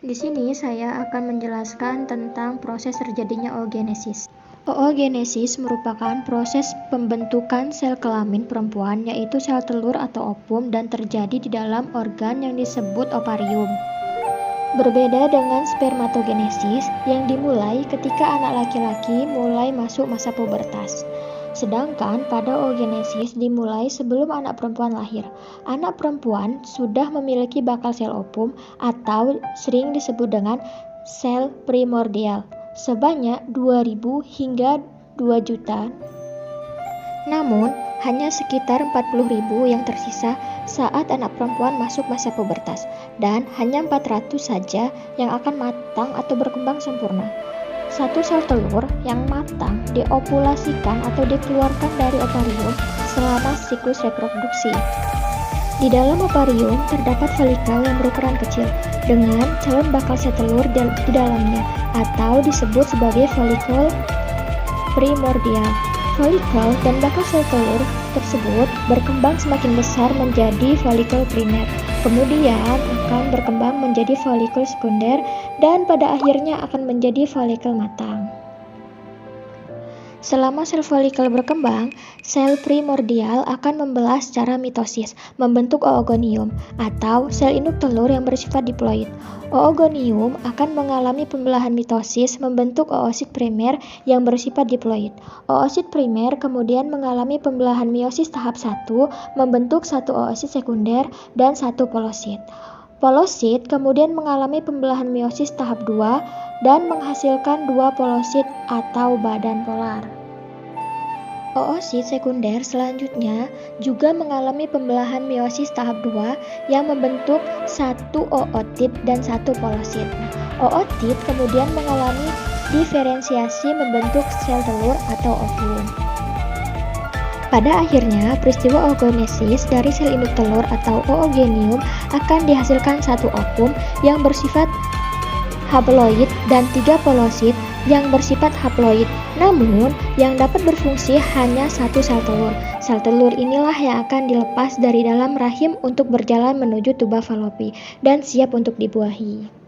Di sini saya akan menjelaskan tentang proses terjadinya oogenesis. Oogenesis merupakan proses pembentukan sel kelamin perempuan, yaitu sel telur atau ovum, dan terjadi di dalam organ yang disebut ovarium. Berbeda dengan spermatogenesis yang dimulai ketika anak laki-laki mulai masuk masa pubertas. Sedangkan pada oogenesis dimulai sebelum anak perempuan lahir. Anak perempuan sudah memiliki bakal sel ovum atau sering disebut dengan sel primordial sebanyak 2000 hingga 2 juta. Namun, hanya sekitar 40.000 yang tersisa saat anak perempuan masuk masa pubertas, dan hanya 400 saja yang akan matang atau berkembang sempurna. Satu sel telur yang matang diopulasikan atau dikeluarkan dari ovarium selama siklus reproduksi. Di dalam ovarium terdapat folikel yang berukuran kecil dengan calon bakal sel telur di dalamnya, atau disebut sebagai folikel primordial. Folikel dan bakal sel telur tersebut berkembang semakin besar menjadi folikel primer, kemudian akan berkembang menjadi folikel sekunder, dan pada akhirnya akan menjadi folikel matang. Selama sel folikel berkembang, sel primordial akan membelah secara mitosis, membentuk oogonium atau sel induk telur yang bersifat diploid. Oogonium akan mengalami pembelahan mitosis, membentuk oosit primer yang bersifat diploid. Oosit primer kemudian mengalami pembelahan meiosis tahap 1, membentuk satu oosit sekunder dan satu polosit. Polosit kemudian mengalami pembelahan meiosis tahap 2 dan menghasilkan dua polosit atau badan polar. Oosit sekunder selanjutnya juga mengalami pembelahan meiosis tahap 2 yang membentuk satu ootit dan satu polosit. Ootit kemudian mengalami diferensiasi membentuk sel telur atau ovum. Pada akhirnya, peristiwa oogenesis dari sel induk telur atau oogenium akan dihasilkan satu ovum yang bersifat haploid dan 3 polosit yang bersifat haploid. Namun, yang dapat berfungsi hanya satu sel telur. Sel telur inilah yang akan dilepas dari dalam rahim untuk berjalan menuju tuba falopi dan siap untuk dibuahi.